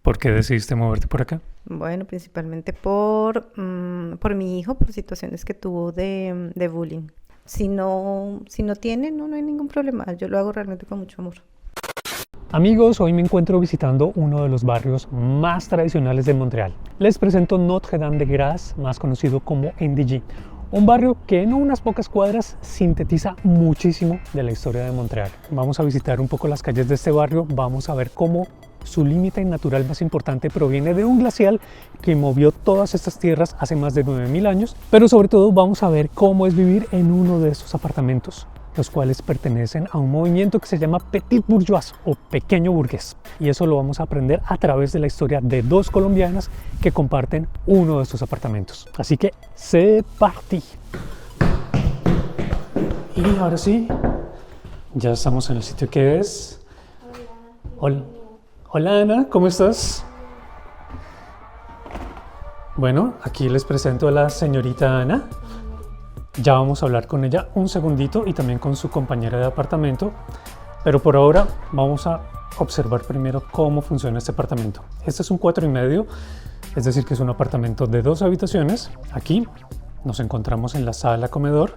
¿Por qué decidiste moverte por acá? Bueno, principalmente por mi hijo, por situaciones que tuvo de bullying. Si no tiene, no hay ningún problema. Yo lo hago realmente con mucho amor. Amigos, hoy me encuentro visitando uno de los barrios más tradicionales de Montreal. Les presento Notre-Dame-de-Grâce, más conocido como NDG. Un barrio que en unas pocas cuadras sintetiza muchísimo de la historia de Montreal. Vamos a visitar un poco las calles de este barrio, vamos a ver cómo su límite natural más importante proviene de un glacial que movió todas estas tierras hace más de 9000 años, pero sobre todo vamos a ver cómo es vivir en uno de estos apartamentos, los cuales pertenecen a un movimiento que se llama Petit Bourgeois o pequeño burgués. Y eso lo vamos a aprender a través de la historia de dos colombianas que comparten uno de estos apartamentos. Así que, c'est parti. Y ahora sí, ya estamos en el sitio que es... Hola. Hola Ana, ¿cómo estás? Bueno, aquí les presento a la señorita Ana. Ya vamos a hablar con ella un segundito y también con su compañera de apartamento. Pero por ahora vamos a observar primero cómo funciona este apartamento. Este es un 4,5, es decir que es un apartamento de 2 habitaciones. Aquí nos encontramos en la sala comedor.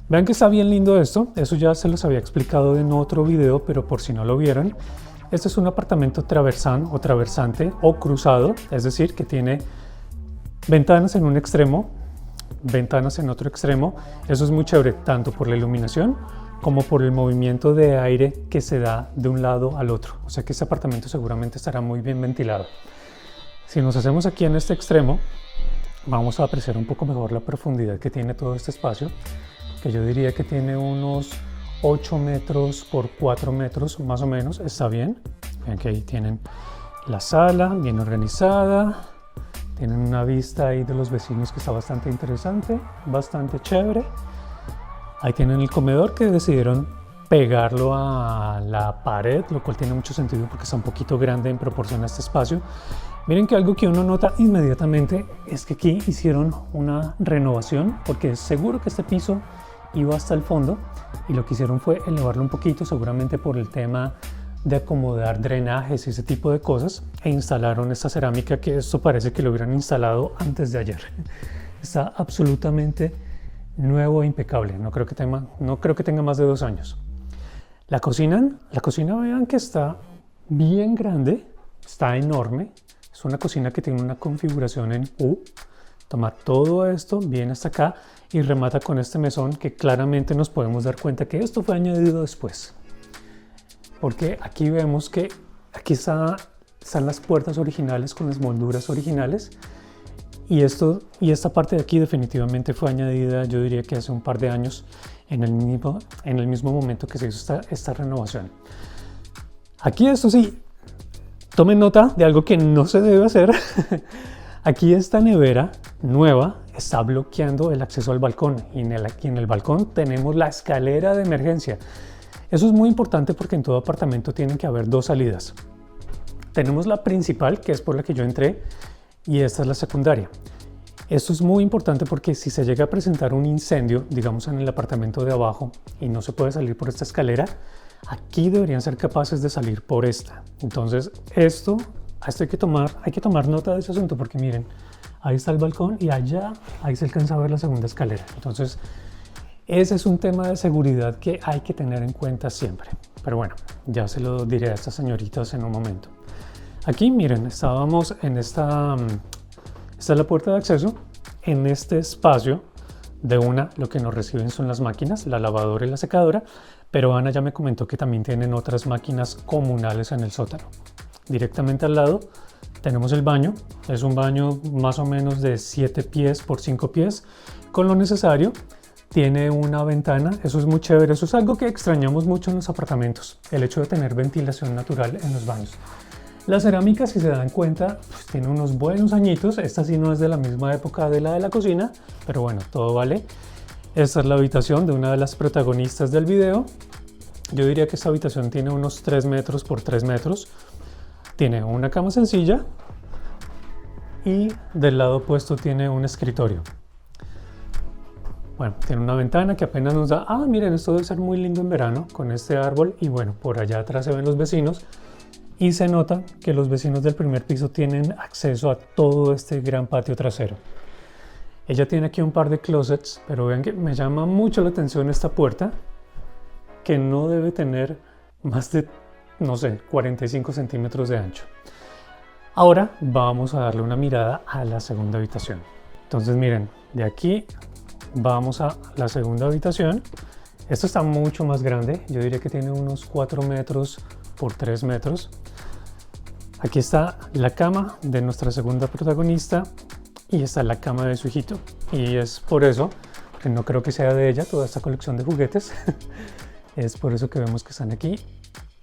Vean que está bien lindo esto. Eso ya se los había explicado en otro video, pero por si no lo vieron. Este es un apartamento traversán o traversante o cruzado, es decir, que tiene ventanas en un extremo, ventanas en otro extremo. Eso es muy chévere, tanto por la iluminación como por el movimiento de aire que se da de un lado al otro. O sea que este apartamento seguramente estará muy bien ventilado. Si nos hacemos aquí en este extremo, vamos a apreciar un poco mejor la profundidad que tiene todo este espacio, que yo diría que tiene unos 8 metros por 4 metros más o menos, está bien. Vean que ahí tienen la sala bien organizada, tienen una vista ahí de los vecinos que está bastante interesante, bastante chévere. Ahí tienen el comedor que decidieron pegarlo a la pared, lo cual tiene mucho sentido porque está un poquito grande en proporción a este espacio. Miren que algo que uno nota inmediatamente es que aquí hicieron una renovación, porque seguro que este piso iba hasta el fondo y lo que hicieron fue elevarlo un poquito, seguramente por el tema de acomodar drenajes y ese tipo de cosas, e instalaron esta cerámica, que esto parece que lo hubieran instalado antes de ayer. Está absolutamente nuevo e impecable, no creo que tenga más de 2 años. La cocina vean que está bien grande, está enorme, es una cocina que tiene una configuración en U. Toma todo esto, viene hasta acá y remata con este mesón que claramente nos podemos dar cuenta que esto fue añadido después. Porque aquí vemos que aquí están las puertas originales con las molduras originales y esta parte de aquí definitivamente fue añadida, yo diría que hace un par de años, en el mismo momento que se hizo esta renovación. Aquí esto sí, tomen nota de algo que no se debe hacer. Aquí esta nevera nueva está bloqueando el acceso al balcón y en el balcón tenemos la escalera de emergencia. Eso es muy importante porque en todo apartamento tienen que haber 2 salidas. Tenemos la principal, que es por la que yo entré, y esta es la secundaria. Esto es muy importante porque si se llega a presentar un incendio, digamos en el apartamento de abajo, y no se puede salir por esta escalera, aquí deberían ser capaces de salir por esta. Entonces esto hay que tomar nota de ese asunto, porque miren, ahí está el balcón y allá, ahí se alcanza a ver la segunda escalera. Entonces, ese es un tema de seguridad que hay que tener en cuenta siempre. Pero bueno, ya se lo diré a estas señoritas en un momento. Aquí, miren, estábamos en esta es la puerta de acceso. En este espacio lo que nos reciben son las máquinas, la lavadora y la secadora, pero Ana ya me comentó que también tienen otras máquinas comunales en el sótano. Directamente al lado tenemos el baño. Es un baño más o menos de 7 pies por 5 pies con lo necesario. Tiene una ventana, eso es muy chévere, eso es algo que extrañamos mucho en los apartamentos, el hecho de tener ventilación natural en los baños. La cerámica, si se dan cuenta, pues tiene unos buenos añitos. Esta sí no es de la misma época de la cocina, pero bueno, todo vale. Esta es la habitación de una de las protagonistas del video. Yo diría que esta habitación tiene unos 3 metros por 3 metros. Tiene una cama sencilla y del lado opuesto tiene un escritorio. Bueno, tiene una ventana que apenas nos da... miren, esto debe ser muy lindo en verano con este árbol. Y bueno, por allá atrás se ven los vecinos. Y se nota que los vecinos del primer piso tienen acceso a todo este gran patio trasero. Ella tiene aquí un par de closets, pero vean que me llama mucho la atención esta puerta, que no debe tener más de, no sé, 45 centímetros de ancho. Ahora vamos a darle una mirada a la segunda habitación. Entonces miren, de aquí vamos a la segunda habitación. Esto está mucho más grande, yo diría que tiene unos 4 metros por 3 metros. Aquí está la cama de nuestra segunda protagonista y está la cama de su hijito. Y es por eso, que no creo que sea de ella toda esta colección de juguetes, es por eso que vemos que están aquí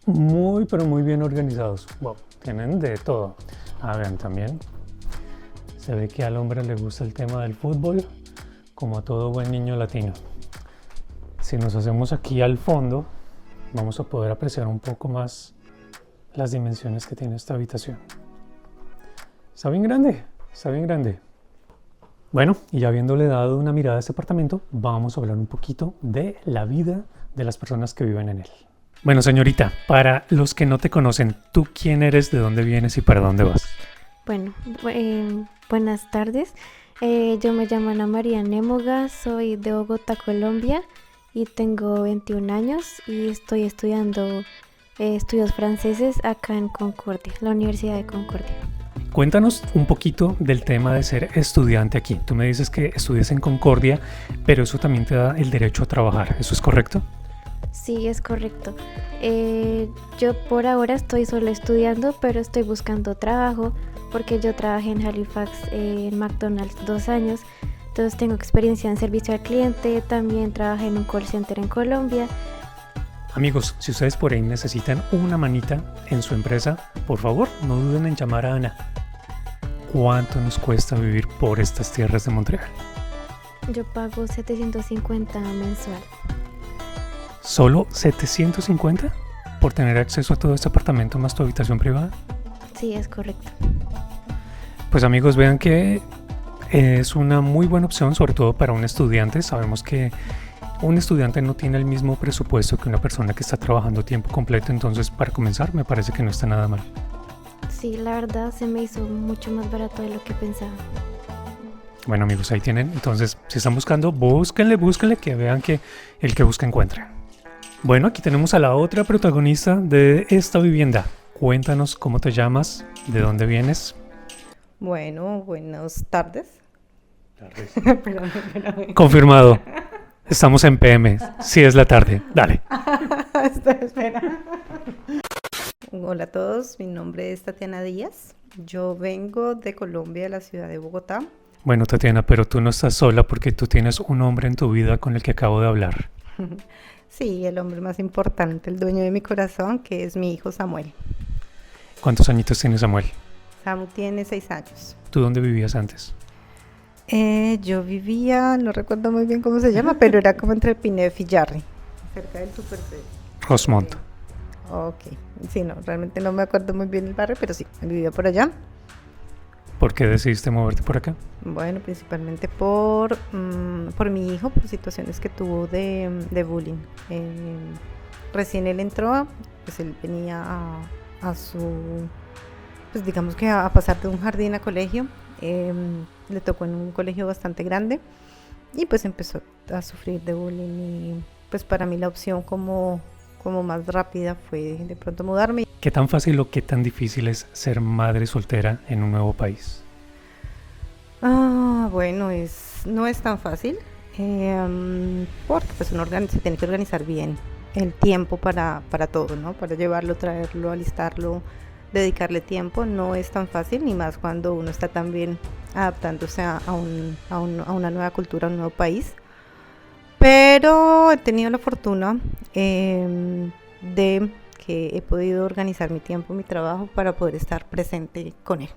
muy pero muy bien organizados. Wow, tienen de todo. Vean, también se ve que al hombre le gusta el tema del fútbol, como a todo buen niño latino. Si nos hacemos aquí al fondo, vamos a poder apreciar un poco más las dimensiones que tiene esta habitación. Está bien grande, está bien grande. Bueno, y ya habiéndole dado una mirada a este apartamento, vamos a hablar un poquito de la vida de las personas que viven en él. Bueno, señorita, para los que no te conocen, ¿tú quién eres, de dónde vienes y para dónde vas? Bueno, buenas tardes. Yo me llamo Ana María Némoga, soy de Bogotá, Colombia y tengo 21 años y estoy estudiando estudios franceses acá en Concordia, la Universidad de Concordia. Cuéntanos un poquito del tema de ser estudiante aquí. Tú me dices que estudias en Concordia, pero eso también te da el derecho a trabajar, ¿eso es correcto? Sí, es correcto. Yo por ahora estoy solo estudiando, pero estoy buscando trabajo porque yo trabajé en Halifax, en McDonald's 2 años. Entonces tengo experiencia en servicio al cliente, también trabajé en un call center en Colombia. Amigos, si ustedes por ahí necesitan una manita en su empresa, por favor, no duden en llamar a Ana. ¿Cuánto nos cuesta vivir por estas tierras de Montreal? Yo pago 750 mensual. ¿Solo 750 por tener acceso a todo este apartamento más tu habitación privada? Sí, es correcto. Pues amigos, vean que es una muy buena opción, sobre todo para un estudiante. Sabemos que un estudiante no tiene el mismo presupuesto que una persona que está trabajando tiempo completo, entonces para comenzar me parece que no está nada mal. Sí, la verdad se me hizo mucho más barato de lo que pensaba. Bueno amigos, ahí tienen. Entonces, si están buscando, búsquenle, que vean que el que busca encuentra. Bueno, aquí tenemos a la otra protagonista de esta vivienda. Cuéntanos cómo te llamas, de dónde vienes. Bueno, buenas tardes. Espérame. Confirmado. Estamos en PM. Sí, es la tarde. Dale. Espera. Hola a todos, mi nombre es Tatiana Díaz. Yo vengo de Colombia, de la ciudad de Bogotá. Bueno, Tatiana, pero tú no estás sola porque tú tienes un hombre en tu vida con el que acabo de hablar. Sí, el hombre más importante, el dueño de mi corazón, que es mi hijo Samuel. ¿Cuántos añitos tiene Samuel? Samu tiene 6 años. ¿Tú dónde vivías antes? Yo vivía, no recuerdo muy bien cómo se llama, pero era como entre Pinef y Jarry, cerca del Super C. Rosemont. Ok, sí, no, realmente no me acuerdo muy bien el barrio, pero sí, vivía por allá. ¿Por qué decidiste moverte por acá? Bueno, principalmente por mi hijo, por situaciones que tuvo de bullying. Recién él entró, pues él venía a su, pues digamos que a pasar de un jardín a colegio. Le tocó en un colegio bastante grande y pues empezó a sufrir de bullying y pues para mí la opción como más rápida fue de pronto mudarme. ¿Qué tan fácil o qué tan difícil es ser madre soltera en un nuevo país? Bueno, no es tan fácil porque pues uno se tiene que organizar bien el tiempo para todo, ¿no? Para llevarlo, traerlo, alistarlo, dedicarle tiempo. No es tan fácil, ni más cuando uno está también adaptándose a una nueva cultura, a un nuevo país. Pero he tenido la fortuna de que he podido organizar mi tiempo, mi trabajo para poder estar presente con él.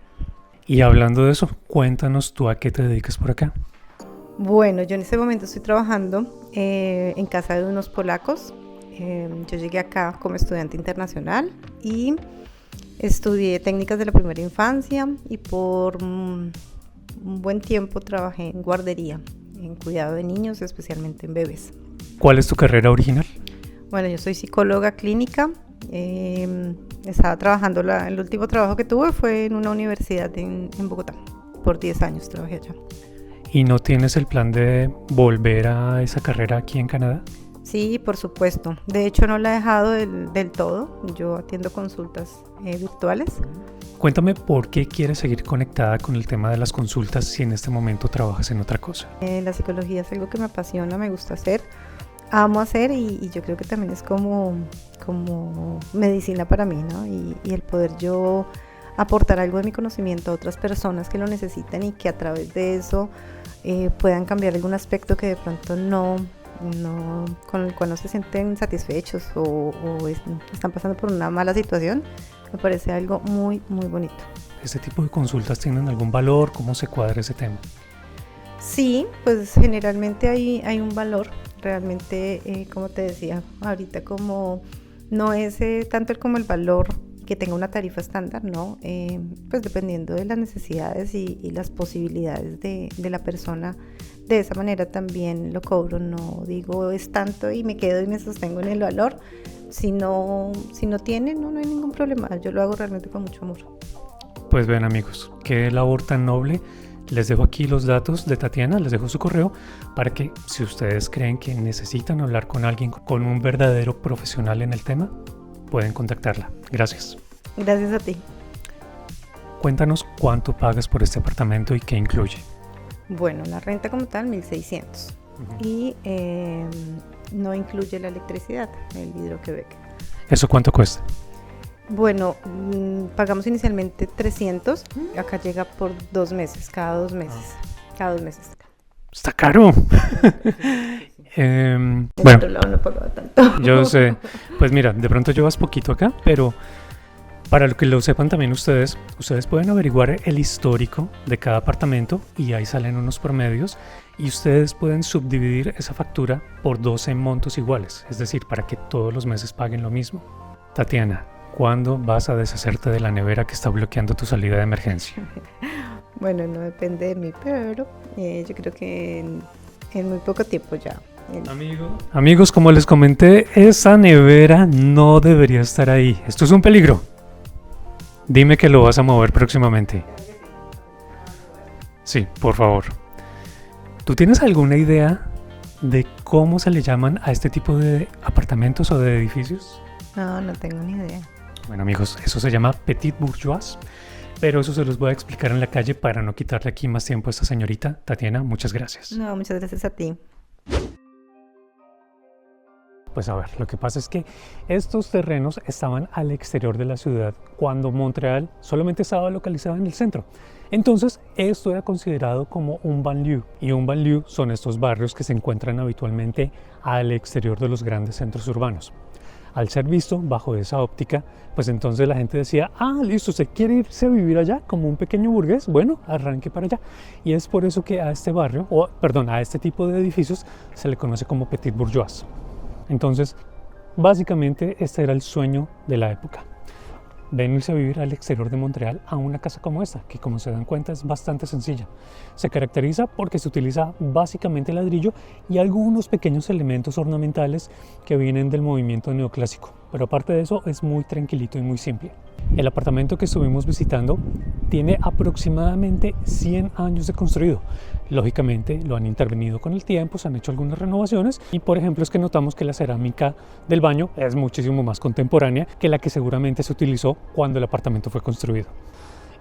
Y hablando de eso, cuéntanos tú a qué te dedicas por acá. Bueno, yo en este momento estoy trabajando en casa de unos polacos. Yo llegué acá como estudiante internacional y estudié técnicas de la primera infancia y por un buen tiempo trabajé en guardería, en cuidado de niños, especialmente en bebés. ¿Cuál es tu carrera original? Bueno, yo soy psicóloga clínica Estaba trabajando, el último trabajo que tuve fue en una universidad en Bogotá. Por 10 años trabajé allá. ¿Y no tienes el plan de volver a esa carrera aquí en Canadá? Sí, por supuesto. De hecho, no la he dejado del todo. Yo atiendo consultas virtuales. Cuéntame por qué quieres seguir conectada con el tema de las consultas si en este momento trabajas en otra cosa. La psicología es algo que me apasiona, me gusta hacer, amo hacer y yo creo que también es como medicina para mí, ¿no? Y el poder yo aportar algo de mi conocimiento a otras personas que lo necesitan y que a través de eso puedan cambiar algún aspecto que de pronto con el cual no se sienten satisfechos o están pasando por una mala situación, me parece algo muy, muy bonito. ¿Este tipo de consultas tienen algún valor? ¿Cómo se cuadra ese tema? Sí, pues generalmente hay un valor, realmente como te decía ahorita, como no es tanto como el valor que tenga una tarifa estándar, ¿no? Pues dependiendo de las necesidades y las posibilidades de la persona, de esa manera también lo cobro, no digo es tanto y me quedo y me sostengo en el valor, si no tiene, no hay ningún problema, yo lo hago realmente con mucho amor. Pues ven amigos, qué labor tan noble. Les dejo aquí los datos de Tatiana, les dejo su correo para que si ustedes creen que necesitan hablar con alguien, con un verdadero profesional en el tema, pueden contactarla. Gracias. Gracias a ti. Cuéntanos cuánto pagas por este apartamento y qué incluye. Bueno, la renta como tal, 1,600. Y no incluye la electricidad, el Hidro-Québec. ¿Eso cuánto cuesta? Bueno, pagamos inicialmente 300, acá llega por 2 meses, cada 2 meses. Está caro. En Bueno, otro lado no pagaba tanto. yo sé. Pues mira, de pronto llevas poquito acá, pero para lo que lo sepan también ustedes pueden averiguar el histórico de cada apartamento y ahí salen unos promedios y ustedes pueden subdividir esa factura por 12 montos iguales, es decir, para que todos los meses paguen lo mismo. Tatiana, ¿cuándo vas a deshacerte de la nevera que está bloqueando tu salida de emergencia? Bueno, no depende de mí, pero yo creo que en muy poco tiempo ya. Amigos, como les comenté, esa nevera no debería estar ahí. Esto es un peligro. Dime que lo vas a mover próximamente. Sí, por favor. ¿Tú tienes alguna idea de cómo se le llaman a este tipo de apartamentos o de edificios? No tengo ni idea. Bueno amigos, eso se llama petit bourgeois, pero eso se los voy a explicar en la calle para no quitarle aquí más tiempo a esta señorita. Tatiana, muchas gracias. No, muchas gracias a ti. Pues a ver, lo que pasa es que estos terrenos estaban al exterior de la ciudad cuando Montreal solamente estaba localizado en el centro. Entonces, esto era considerado como un banlieue. Y un banlieue son estos barrios que se encuentran habitualmente al exterior de los grandes centros urbanos. Al ser visto bajo esa óptica, pues entonces la gente decía, listo, ¿usted quiere irse a vivir allá como un pequeño burgués? Bueno, arranque para allá. Y es por eso que a este barrio, a este tipo de edificios se le conoce como petit bourgeois. Entonces, básicamente este era el sueño de la época. Venirse a vivir al exterior de Montreal a una casa como esta, que como se dan cuenta es bastante sencilla. Se caracteriza porque se utiliza básicamente ladrillo y algunos pequeños elementos ornamentales que vienen del movimiento neoclásico. Pero aparte de eso es muy tranquilito y muy simple. El apartamento que estuvimos visitando tiene aproximadamente 100 años de construido. Lógicamente lo han intervenido con el tiempo, se han hecho algunas renovaciones y por ejemplo es que notamos que la cerámica del baño es muchísimo más contemporánea que la que seguramente se utilizó cuando el apartamento fue construido.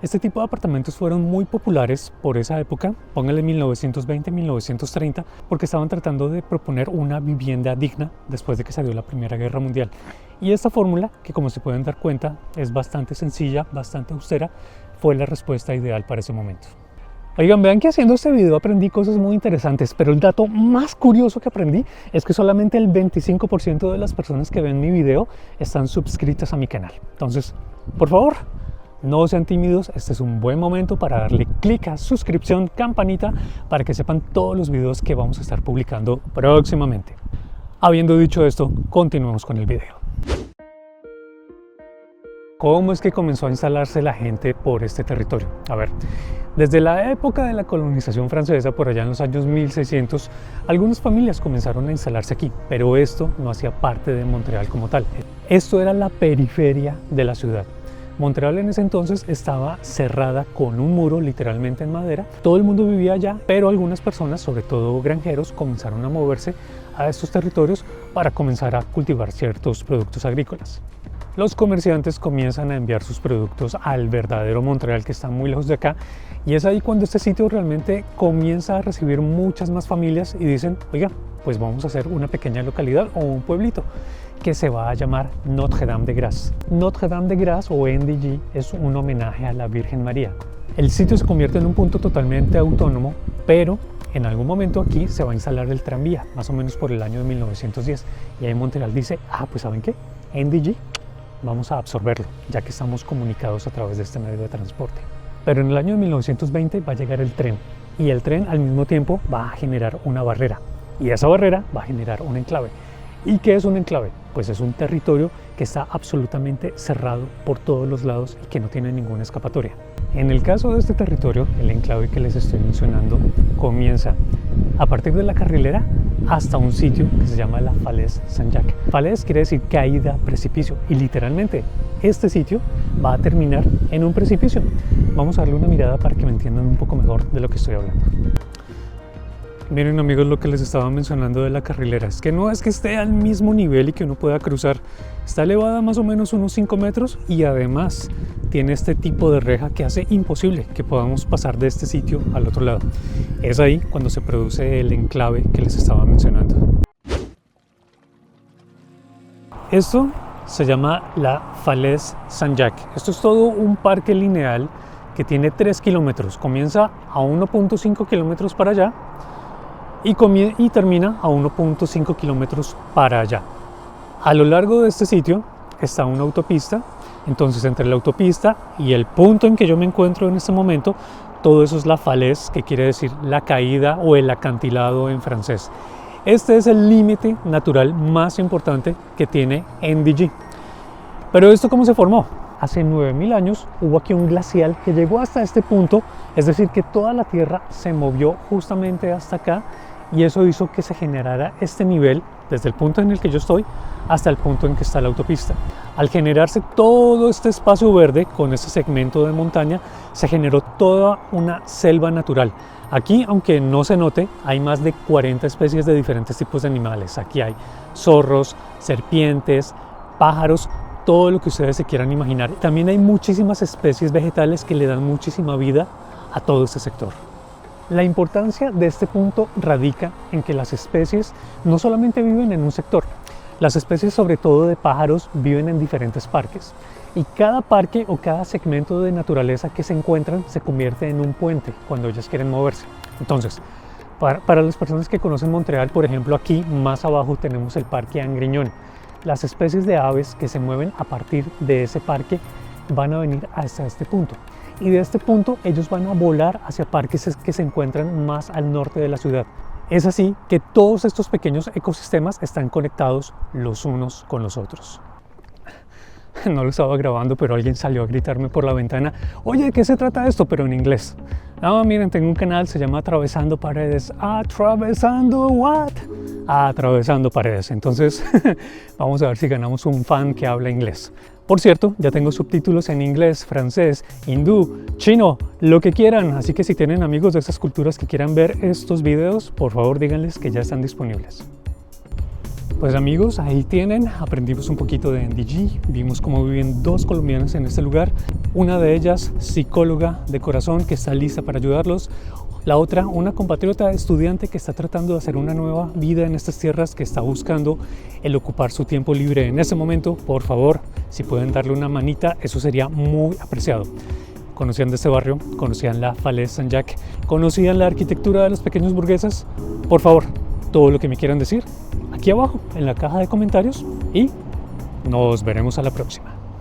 Este tipo de apartamentos fueron muy populares por esa época, póngale 1920-1930, porque estaban tratando de proponer una vivienda digna después de que salió la Primera Guerra Mundial. Y esta fórmula, que como se pueden dar cuenta es bastante sencilla, bastante austera, fue la respuesta ideal para ese momento. Oigan, vean que haciendo este video aprendí cosas muy interesantes, pero el dato más curioso que aprendí es que solamente el 25% de las personas que ven mi video están suscritas a mi canal. Entonces, por favor, no sean tímidos, este es un buen momento para darle clic a suscripción, campanita, para que sepan todos los videos que vamos a estar publicando próximamente. Habiendo dicho esto, continuemos con el video. ¿Cómo es que comenzó a instalarse la gente por este territorio? A ver, desde la época de la colonización francesa, por allá en los años 1600, algunas familias comenzaron a instalarse aquí, pero esto no hacía parte de Montreal como tal. Esto era la periferia de la ciudad. Montreal en ese entonces estaba cerrada con un muro literalmente en madera. Todo el mundo vivía allá, pero algunas personas, sobre todo granjeros, comenzaron a moverse a estos territorios para comenzar a cultivar ciertos productos agrícolas. Los comerciantes comienzan a enviar sus productos al verdadero Montreal, que está muy lejos de acá, y es ahí cuando este sitio realmente comienza a recibir muchas más familias y dicen, oiga, pues vamos a hacer una pequeña localidad o un pueblito que se va a llamar Notre-Dame-de-Grâce. Notre-Dame-de-Grâce o NDG es un homenaje a la Virgen María. El sitio se convierte en un punto totalmente autónomo, pero en algún momento aquí se va a instalar el tranvía, más o menos por el año de 1910. Y ahí Montreal dice, pues ¿saben qué? NDG, vamos a absorberlo, ya que estamos comunicados a través de este medio de transporte. Pero en el año de 1920 va a llegar el tren, y el tren al mismo tiempo va a generar una barrera, y esa barrera va a generar un enclave. ¿Y qué es un enclave? Pues es un territorio que está absolutamente cerrado por todos los lados y que no tiene ninguna escapatoria. En el caso de este territorio, el enclave que les estoy mencionando comienza a partir de la carrilera hasta un sitio que se llama la Falaise Saint-Jacques. Falaise quiere decir caída, precipicio, y literalmente este sitio va a terminar en un precipicio. Vamos a darle una mirada para que me entiendan un poco mejor de lo que estoy hablando. Miren amigos, lo que les estaba mencionando de la carrilera es que no es que esté al mismo nivel y que uno pueda cruzar. Está elevada más o menos unos 5 metros y además tiene este tipo de reja que hace imposible que podamos pasar de este sitio al otro lado. Es ahí cuando se produce el enclave que les estaba mencionando. Esto se llama la Falaise Saint-Jacques. Esto es todo un parque lineal que tiene 3 kilómetros. Comienza a 1.5 kilómetros para allá y termina a 1.5 kilómetros para allá. A lo largo de este sitio está una autopista, entonces entre la autopista y el punto en que yo me encuentro en este momento, todo eso es la falaise, que quiere decir la caída o el acantilado en francés. Este es el límite natural más importante que tiene NDG. Pero ¿esto cómo se formó? Hace 9000 años hubo aquí un glacial que llegó hasta este punto, es decir, que toda la tierra se movió justamente hasta acá, y eso hizo que se generara este nivel desde el punto en el que yo estoy hasta el punto en que está la autopista. Al generarse todo este espacio verde con este segmento de montaña, se generó toda una selva natural. Aquí, aunque no se note, hay más de 40 especies de diferentes tipos de animales. Aquí hay zorros, serpientes, pájaros, todo lo que ustedes se quieran imaginar. También hay muchísimas especies vegetales que le dan muchísima vida a todo este sector. La importancia de este punto radica en que las especies no solamente viven en un sector, las especies sobre todo de pájaros viven en diferentes parques, y cada parque o cada segmento de naturaleza que se encuentran se convierte en un puente cuando ellas quieren moverse. Entonces, para las personas que conocen Montreal, por ejemplo, aquí más abajo tenemos el Parque Angrignon. Las especies de aves que se mueven a partir de ese parque van a venir hasta este punto. Y de este punto ellos van a volar hacia parques que se encuentran más al norte de la ciudad. Es así que todos estos pequeños ecosistemas están conectados los unos con los otros. No lo estaba grabando, pero alguien salió a gritarme por la ventana, oye, ¿de qué se trata esto? Pero en inglés. No, miren, tengo un canal, se llama Atravesando Paredes. ¿Atravesando what? Atravesando Paredes. Entonces, vamos a ver si ganamos un fan que habla inglés. Por cierto, ya tengo subtítulos en inglés, francés, hindú, chino, lo que quieran. Así que si tienen amigos de estas culturas que quieran ver estos videos, por favor díganles que ya están disponibles. Pues amigos, ahí tienen, aprendimos un poquito de NDG, vimos cómo viven dos colombianas en este lugar, una de ellas psicóloga de corazón que está lista para ayudarlos, la otra una compatriota estudiante que está tratando de hacer una nueva vida en estas tierras, que está buscando el ocupar su tiempo libre en ese momento. Por favor, si pueden darle una manita, eso sería muy apreciado. Conocían de este barrio, conocían la Falaise Saint-Jacques, conocían la arquitectura de los pequeños burgueses. Por favor, todo lo que me quieran decir aquí abajo en la caja de comentarios, y nos veremos a la próxima.